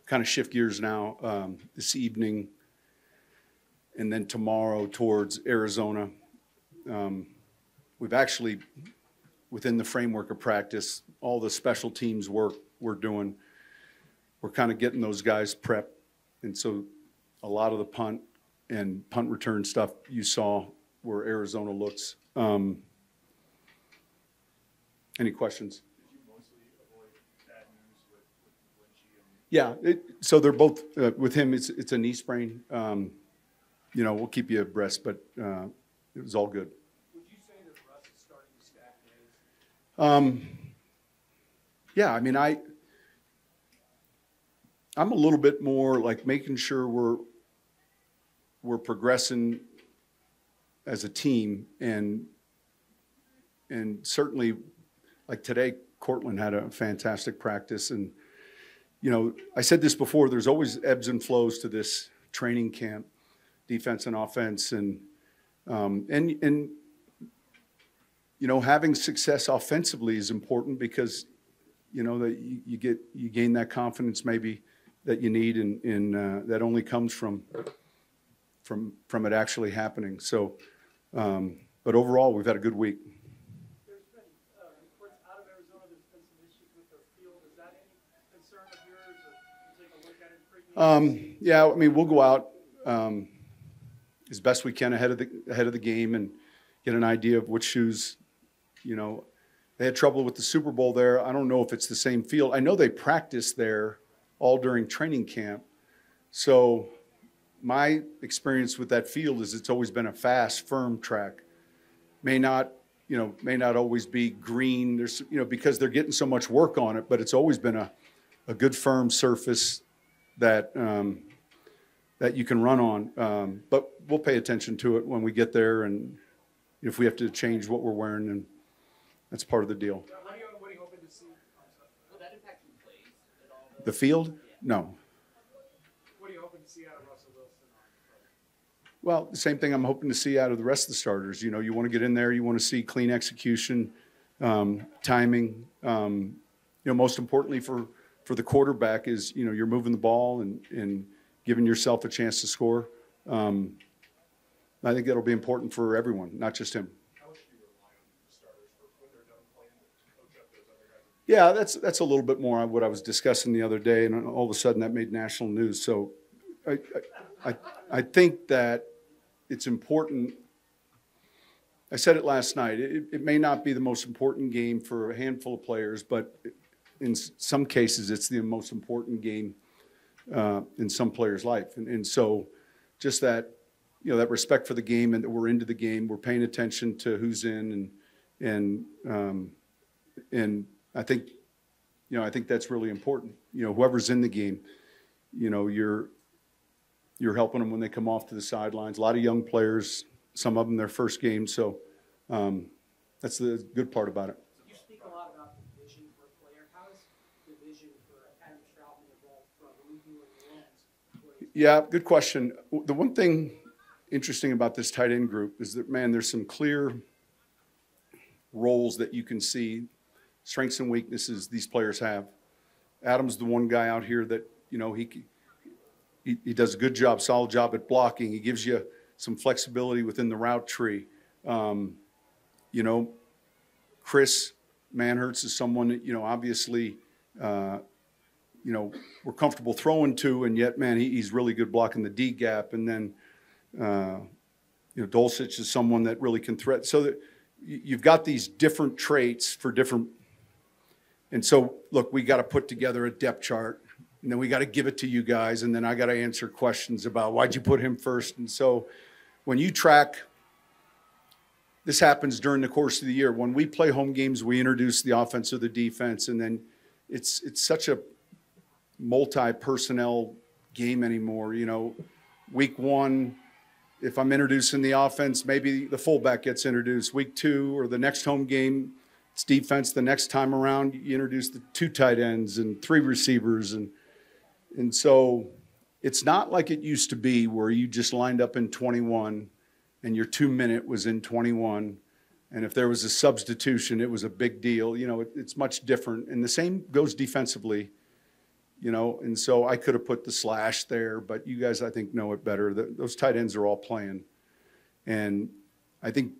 kind of shift gears now this evening and then tomorrow towards Arizona. We've actually, within the framework of practice, all the special teams work we're doing, we're kind of getting those guys prepped. And so a lot of the punt and punt return stuff you saw where Arizona looks. Any questions? Did you mostly avoid bad news with Lynchy? Yeah, so they're both, with him, it's a knee sprain. We'll keep you abreast, but it was all good. Would you say that Russ is starting to stack days? Yeah, I mean, I'm a little bit more like making sure we're progressing as a team, and certainly like today, Cortland had a fantastic practice, and I said this before, there's always ebbs and flows to this training camp, defense and offense, and having success offensively is important because that you gain that confidence maybe that you need, and that only comes from it actually happening. So, but overall, we've had a good week. There's been reports out of Arizona. There's been some issues with their field. Is that any concern of yours, or take a look at it? Yeah, I mean, we'll go out as best we can ahead of the game and get an idea of which shoes. They had trouble with the Super Bowl there. I don't know if it's the same field. I know they practiced there all during training camp. So my experience with that field is it's always been a fast, firm track. May not always be green. There's, because they're getting so much work on it, but it's always been a good, firm surface that you can run on. But we'll pay attention to it when we get there, and if we have to change what we're wearing, then that's part of the deal. What are you hoping to see? Will that impact who plays at all? The field? No. What are you hoping to see out of Russell Wilson on? Well, the same thing I'm hoping to see out of the rest of the starters. You want to get in there. You want to see clean execution, timing. Most importantly for the quarterback is, you're moving the ball and giving yourself a chance to score. I think that'll be important for everyone, not just him. How much do you rely on the starters for when they're done playing to coach up those other guys? Yeah, that's a little bit more what I was discussing the other day, and all of a sudden that made national news. So I think that it's important. I said it last night. It may not be the most important game for a handful of players, but in some cases it's the most important game in some players' life. And so just that, that respect for the game and that we're into the game, we're paying attention to who's in, and I think, I think that's really important. Whoever's in the game, you're helping them when they come off to the sidelines. A lot of young players, some of them their first game, so that's the good part about it. You speak a lot about the vision for a player. How is the vision for Adam Troutman evolved from when you were in the Lens? Yeah, good question. The one thing interesting about this tight end group is that, man, there's some clear roles that you can see, strengths and weaknesses these players have. Adam's the one guy out here that, he does a good job, solid job at blocking. He gives you some flexibility within the route tree. Chris Manhertz is someone that, obviously, we're comfortable throwing to, and yet, man, he's really good blocking the D gap. And then, Dulcich is someone that really can threat. So that you've got these different traits for different. And so, look, we got to put together a depth chart, and then we got to give it to you guys, and then I got to answer questions about why'd you put him first. And so when you track, this happens during the course of the year. When we play home games, we introduce the offense or the defense, and then it's such a multi-personnel game anymore. Week one, if I'm introducing the offense, maybe the fullback gets introduced. Week two or the next home game, it's defense. The next time around, you introduce the 2 tight ends and 3 receivers. And so it's not like it used to be where you just lined up in 21 and your 2-minute was in 21. And if there was a substitution, it was a big deal. It's much different. And the same goes defensively. you know, and so I could have put the slash there, but you guys, I think, know it better. Those tight ends are all playing. And I think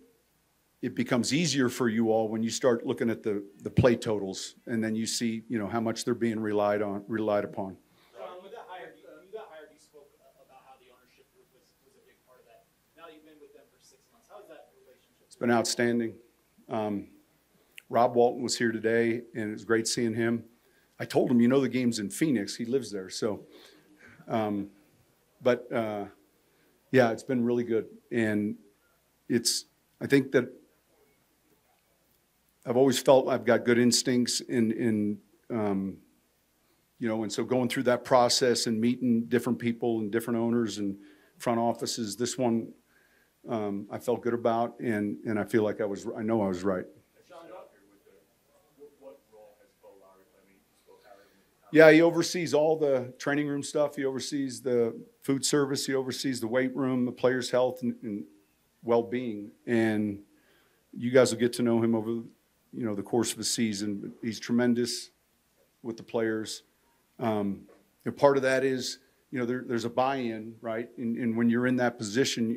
it becomes easier for you all when you start looking at the play totals, and then you see, you know, how much they're being relied upon. Sean, with that hire, you got hired, you spoke about how the ownership group was a big part of that. Now you've been with them for 6 months. How is that relationship? It's been outstanding. Rob Walton was here today, and it was great seeing him. I told him, you know, the game's in Phoenix. He lives there. So, yeah, it's been really good. And I think that I've always felt I've got good instincts you know, and so going through that process and meeting different people and different owners and front offices, this one I felt good about, and I feel like I know I was right. Yeah, he oversees all the training room stuff. He oversees the food service. He oversees the weight room, the players' health and well-being. And you guys will get to know him over, you know, the course of a season. He's tremendous with the players. And part of that is, you know, there's a buy-in, right? And when you're in that position,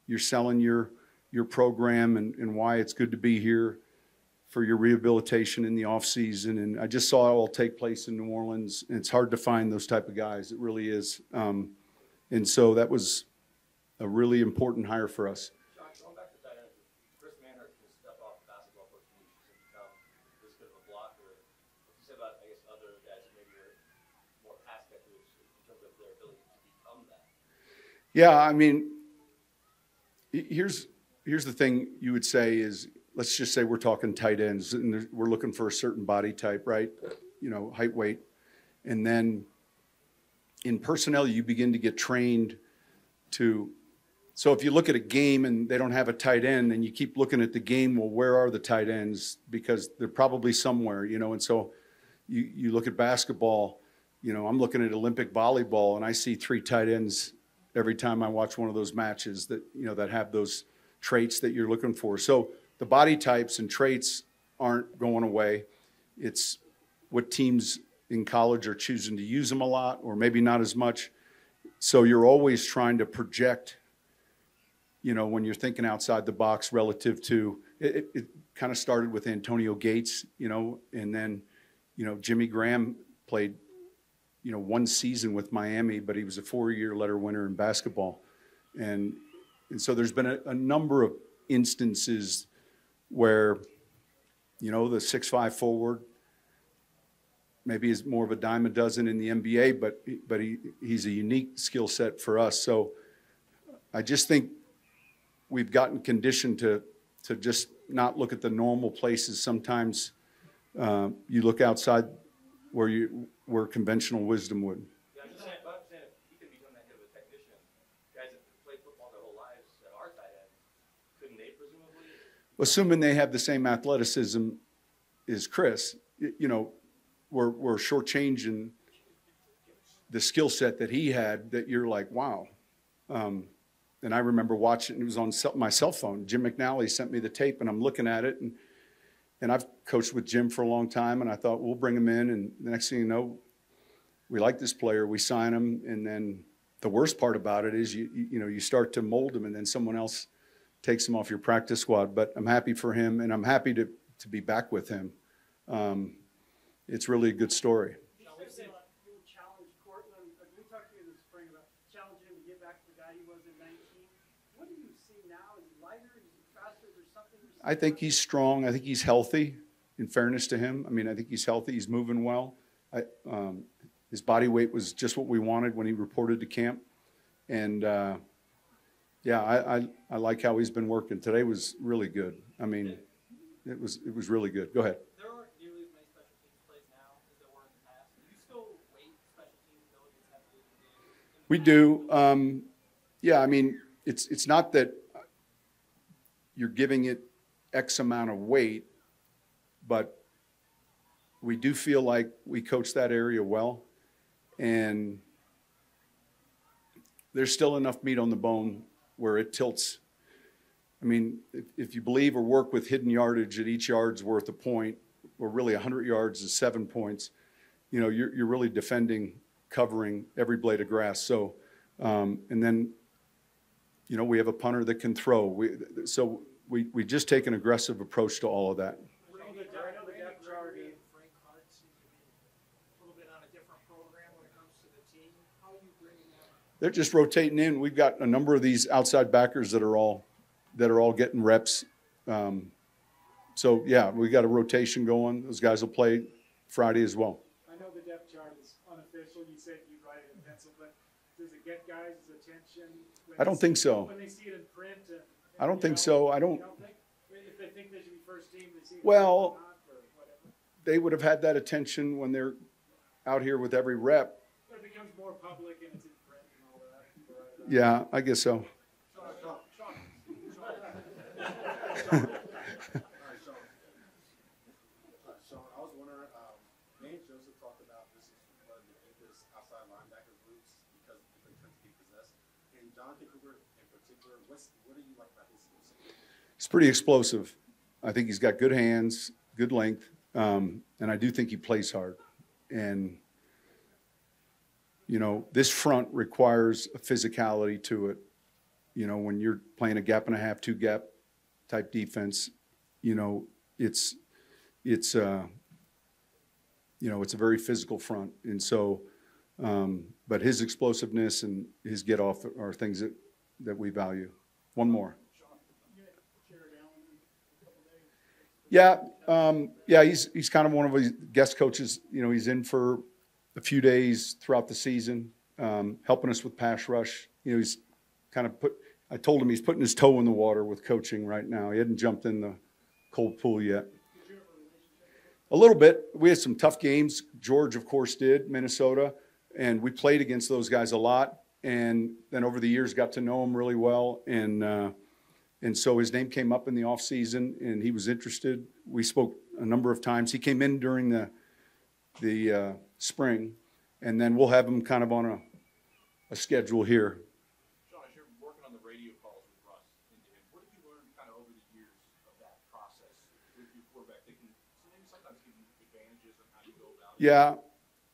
you're selling your program and why it's good to be here for your rehabilitation in the off season. And I just saw it all take place in New Orleans. And it's hard to find those type of guys. It really is. And so that was a really important hire for us. Sean, going back to tight ends, Chris Manhart can step off the basketball coach and become this good of a blocker. What you say about, I guess, other guys who maybe are more pass catchers in terms of their ability to become that? Yeah, I mean, here's the thing you would say is, let's just say we're talking tight ends and we're looking for a certain body type, right? You know, height, weight. And then in personnel, you begin to get trained to, so if you look at a game and they don't have a tight end and you keep looking at the game, well, where are the tight ends? Because they're probably somewhere, you know, and so you look at basketball, you know, I'm looking at Olympic volleyball and I see 3 tight ends every time I watch one of those matches that, you know, that have those traits that you're looking for. So the body types and traits aren't going away. It's what teams in college are choosing to use them a lot or maybe not as much. So you're always trying to project, you know, when you're thinking outside the box relative to, it kind of started with Antonio Gates, you know, and then, you know, Jimmy Graham played, you know, 1 season with Miami, but he was a 4-year letter winner in basketball. And so there's been a number of instances where, you know, the 6'5" forward maybe is more of a dime a dozen in the NBA, but he's a unique skill set for us. So I just think we've gotten conditioned to just not look at the normal places. Sometimes you look outside where conventional wisdom would. Yeah, I'm just saying if he could become that good of a technician, guys that played football their whole lives that are tight ends, couldn't they presumably? Assuming they have the same athleticism as Chris, you know, we're shortchanging the skill set that he had that you're like, wow. And I remember watching, it was on my cell phone. Jim McNally sent me the tape and I'm looking at it and I've coached with Jim for a long time and I thought we'll bring him in and the next thing you know, we like this player, we sign him, and then the worst part about it is you know, you start to mold him and then someone else takes him off your practice squad. But I'm happy for him and I'm happy to be back with him. It's really a good story. You challenged Cortland. We talked to you in the spring about challenging him to get back to the guy he was in 19. What do you see now? Is he lighter? Is he faster? Is there something you're seeing? I think he's strong. I think he's healthy, in fairness to him. I mean, I think he's healthy. He's moving well. His body weight was just what we wanted when he reported to camp. And, yeah, I like how he's been working. Today was really good. I mean, it was really good. Go ahead. There aren't nearly as many special teams plays now as there were in the past. Do you still weight special teams abilities heavily in the game? We do. Yeah, I mean, it's not that you're giving it X amount of weight, but we do feel like we coach that area well. And there's still enough meat on the bone where it tilts. I mean, if you believe or work with hidden yardage at each yard's worth a point, or really 100 yards is 7 points, you're really defending, covering every blade of grass. So, and then, we have a punter that can throw. We just take an aggressive approach to all of that. I know the depth chart is Frank Hart seem to be a little bit on a different program when it comes to the team. How are you bringing that? They're just rotating in. We've got a number of these outside backers that are all getting reps. So yeah, we got a rotation going. Those guys will play Friday as well. I know the depth chart is unofficial. You said you write it in pencil, but does it get guys' attention? I don't think so. When they see it in print? I don't think so. I don't. You don't think? If they think they should be first team, they see it Well, or not, or whatever. They would have had that attention when they're out here with every rep. But it becomes more public and it's in print and all that. People write it Yeah, out. I guess so. Sean, I was wondering, me and Joseph talked about this is one of the deepest outside linebacker groups because they tend to be possessed. And Jonathan Cooper in particular, what do you like about his skill set? He's pretty explosive. I think he's got good hands, good length, and I do think he plays hard. And this front requires a physicality to it. When you're playing a gap and a half, two gap type defense, it's a very physical front. And so, but his explosiveness and his get off are things that we value. One more. Yeah. He's kind of one of these guest coaches. He's in for a few days throughout the season, helping us with pass rush. He's kind of I told him he's putting his toe in the water with coaching right now. He hadn't jumped in the cold pool yet. A little bit. We had some tough games. George, of course, did, Minnesota, and we played against those guys a lot. And then over the years, got to know him really well. And so his name came up in the off season, and he was interested. We spoke a number of times. He came in during the spring, and then we'll have him kind of on a schedule here. Sean, as you're working on the radio calls with Russ into him, what did you learn kind of over the years of that process with your quarterback? They can maybe sometimes give you advantages on how you go about it. Yeah,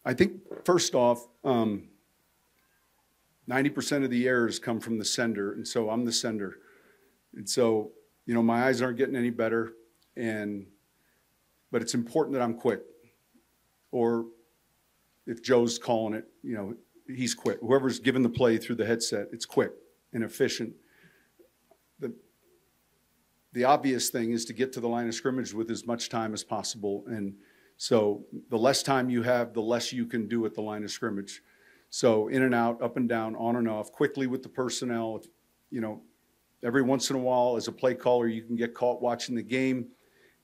I think first off, 90% of the errors come from the sender, and so I'm the sender. And so, my eyes aren't getting any better, but it's important that I'm quick. Or if Joe's calling it, he's quick. Whoever's given the play through the headset, it's quick and efficient. The obvious thing is to get to the line of scrimmage with as much time as possible. And so the less time you have, the less you can do at the line of scrimmage. So in and out, up and down, on and off, quickly with the personnel. Every once in a while as a play caller, you can get caught watching the game,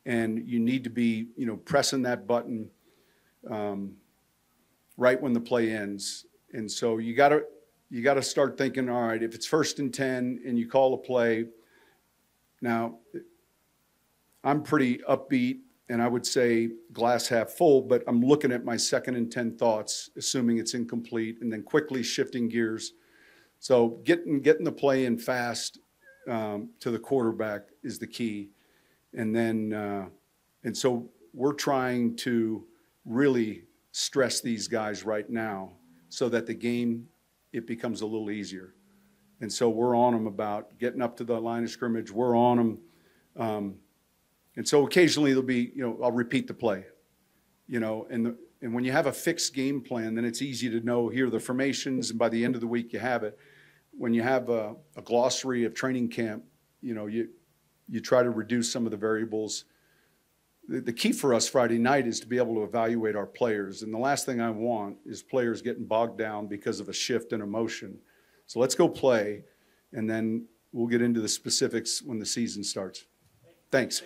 and you need to be, pressing that button right when the play ends. And so you got to start thinking, all right, if it's 1st and 10 and you call a play, now I'm pretty upbeat and I would say glass half full, but I'm looking at my 2nd and 10 thoughts, assuming it's incomplete, and then quickly shifting gears. So getting the play in fast to the quarterback is the key. And then, and so we're trying to really stress these guys right now so that the game, it becomes a little easier. And so we're on them about getting up to the line of scrimmage. We're on them. And so occasionally there'll be, I'll repeat the play, and when you have a fixed game plan, then it's easy to know here are the formations, and by the end of the week you have it. When you have a glossary of training camp, you try to reduce some of the variables. The key for us Friday night is to be able to evaluate our players. And the last thing I want is players getting bogged down because of a shift in emotion. So let's go play, and then we'll get into the specifics when the season starts. Thanks.